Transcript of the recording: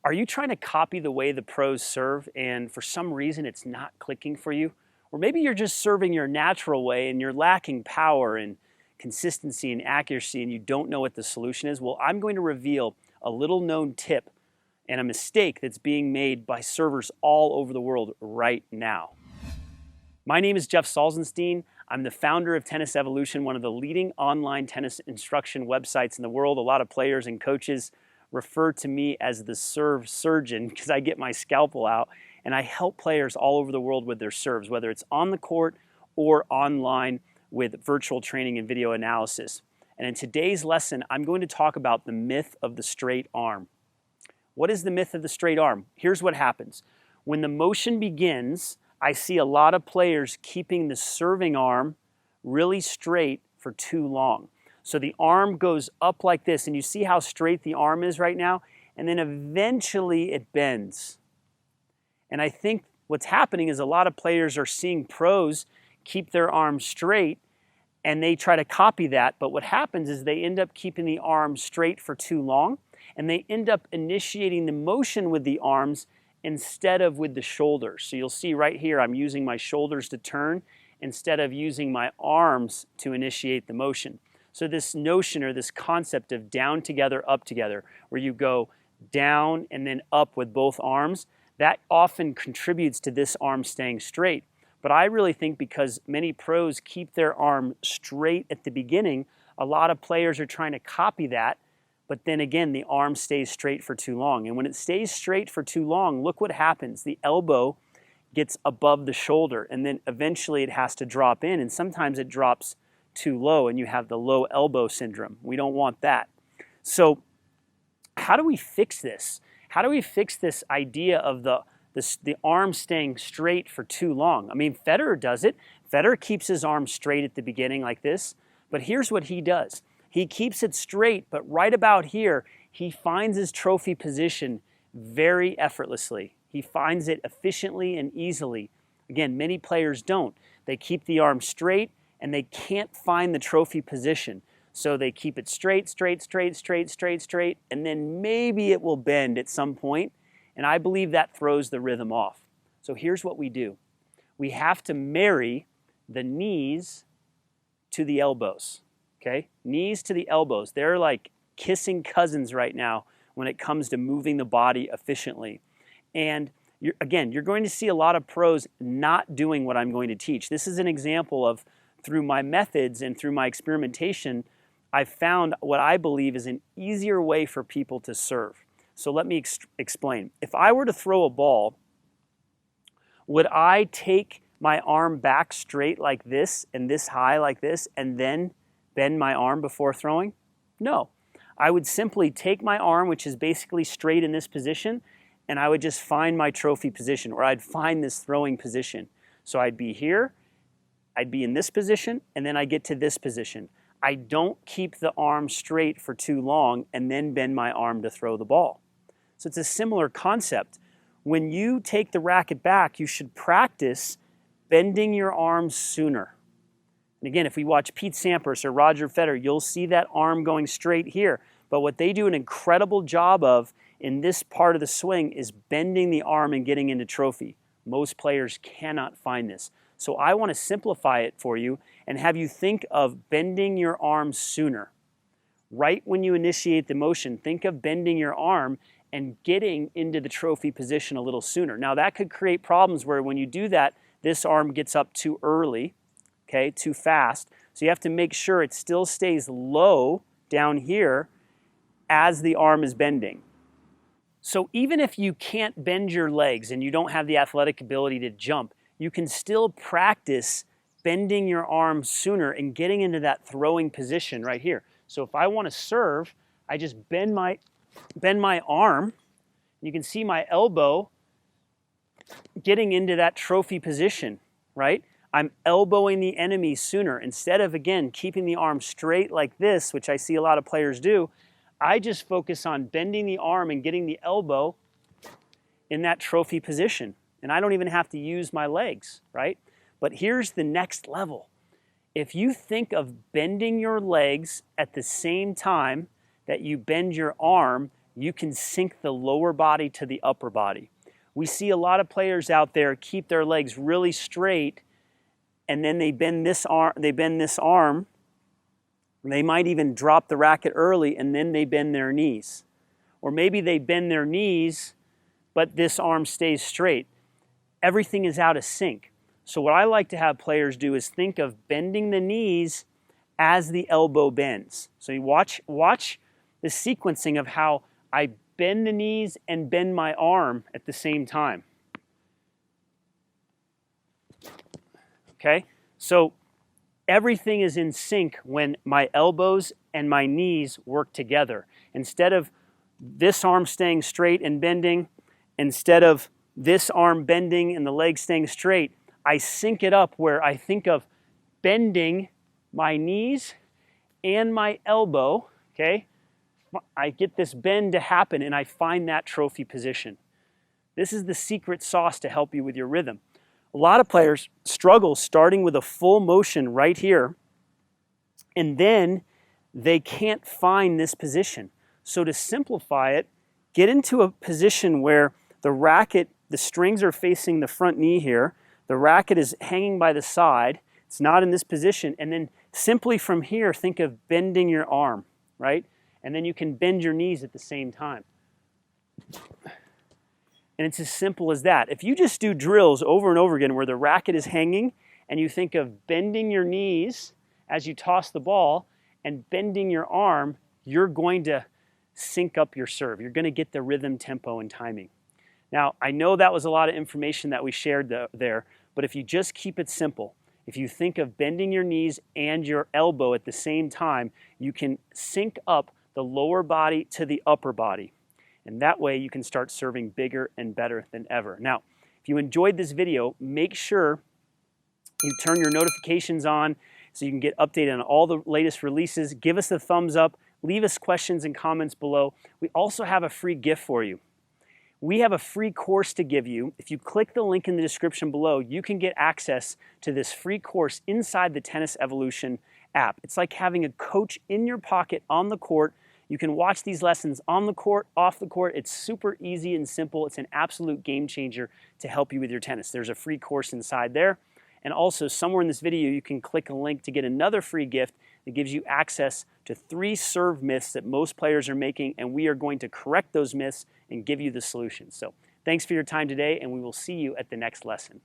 Are you trying to copy the way the pros serve and for some reason it's not clicking for you? Or maybe you're just serving your natural way and you're lacking power and consistency and accuracy and you don't know what the solution is? Well, I'm going to reveal a little known tip and a mistake that's being made by servers all over the world right now. My name is Jeff Salzenstein. I'm the founder of Tennis Evolution, one of the leading online tennis instruction websites in the world. A lot of players and coaches refer to me as the serve surgeon because I get my scalpel out and I help players all over the world with their serves, whether it's on the court or online with virtual training and video analysis. And in today's lesson, I'm going to talk about the myth of the straight arm. What is the myth of the straight arm? Here's what happens. When the motion begins, I see a lot of players keeping the serving arm really straight for too long. So the arm goes up like this, and you see how straight the arm is right now, and then eventually it bends. And I think what's happening is a lot of players are seeing pros keep their arm straight, and they try to copy that, but what happens is they end up keeping the arm straight for too long, and they end up initiating the motion with the arms instead of with the shoulders. So you'll see right here, I'm using my shoulders to turn instead of using my arms to initiate the motion. So this notion or this concept of down together, up together, where you go down and then up with both arms, that often contributes to this arm staying straight. But I really think because many pros keep their arm straight at the beginning, a lot of players are trying to copy that. But then again, the arm stays straight for too long. And when it stays straight for too long, look what happens. The elbow gets above the shoulder, and then eventually it has to drop in, and sometimes it drops too low, and you have the low elbow syndrome. We don't want that. So how do we fix this? How do we fix this idea of the arm staying straight for too long? I mean, Federer does it. Federer keeps his arm straight at the beginning like this, but here's what he does. He keeps it straight, but right about here, he finds his trophy position very effortlessly. He finds it efficiently and easily. Again, many players don't. They keep the arm straight, and they can't find the trophy position. So they keep it straight, straight, straight, straight, straight, straight, and then maybe it will bend at some point, and I believe that throws the rhythm off. So here's what we do. We have to marry the knees to the elbows. Okay, knees to the elbows. They're like kissing cousins right now when it comes to moving the body efficiently. And you're going to see a lot of pros not doing what I'm going to teach. This is an example of, through my methods and through my experimentation, I've found what I believe is an easier way for people to serve. So let me explain. If I were to throw a ball, would I take my arm back straight like this and this high like this and then bend my arm before throwing? No. I would simply take my arm, which is basically straight in this position, and I would just find my trophy position, or I'd find this throwing position. So I'd be here, I'd be in this position, and then I get to this position. I don't keep the arm straight for too long and then bend my arm to throw the ball. So it's a similar concept. When you take the racket back, you should practice bending your arms sooner. And again, if we watch Pete Sampras or Roger Federer, you'll see that arm going straight here. But what they do an incredible job of in this part of the swing is bending the arm and getting into trophy. Most players cannot find this. So I want to simplify it for you and have you think of bending your arm sooner. Right when you initiate the motion, think of bending your arm and getting into the trophy position a little sooner. Now that could create problems where when you do that, this arm gets up too early. Okay, too fast. So you have to make sure it still stays low down here as the arm is bending. So even if you can't bend your legs and you don't have the athletic ability to jump, you can still practice bending your arm sooner and getting into that throwing position right here. So if I want to serve, I just bend my arm. You can see my elbow getting into that trophy position, right? I'm elbowing the enemy sooner. Instead of, again, keeping the arm straight like this, which I see a lot of players do, I just focus on bending the arm and getting the elbow in that trophy position. And I don't even have to use my legs, right? But here's the next level. If you think of bending your legs at the same time that you bend your arm, you can sync the lower body to the upper body. We see a lot of players out there keep their legs really straight, and then they bend this arm, they might even drop the racket early, and then they bend their knees. Or maybe they bend their knees, but this arm stays straight. Everything is out of sync. So what I like to have players do is think of bending the knees as the elbow bends. So you watch the sequencing of how I bend the knees and bend my arm at the same time. Okay? So everything is in sync when my elbows and my knees work together. Instead of this arm staying straight and bending, instead of this arm bending and the leg staying straight, I sync it up where I think of bending my knees and my elbow, okay? I get this bend to happen and I find that trophy position. This is the secret sauce to help you with your rhythm. A lot of players struggle starting with a full motion right here, and then they can't find this position. So to simplify it, get into a position where the racket, the strings are facing the front knee here, the racket is hanging by the side, it's not in this position, and then simply from here, think of bending your arm, right? And then you can bend your knees at the same time. And it's as simple as that. If you just do drills over and over again where the racket is hanging and you think of bending your knees as you toss the ball and bending your arm, you're going to sync up your serve. You're going to get the rhythm, tempo, and timing. Now, I know that was a lot of information that we shared there, but if you just keep it simple, if you think of bending your knees and your elbow at the same time, you can sync up the lower body to the upper body. And that way you can start serving bigger and better than ever. Now, if you enjoyed this video, make sure you turn your notifications on so you can get updated on all the latest releases. Give us a thumbs up. Leave us questions and comments below. We also have a free gift for you. We have a free course to give you. If you click the link in the description below, you can get access to this free course inside the Tennis Evolution app. It's like having a coach in your pocket on the court. You can watch these lessons on the court, off the court. It's super easy and simple. It's an absolute game changer to help you with your tennis. There's a free course inside there. And also, somewhere in this video, you can click a link to get another free gift that gives you access to 3 serve myths that most players are making, and we are going to correct those myths and give you the solutions. So thanks for your time today, and we will see you at the next lesson.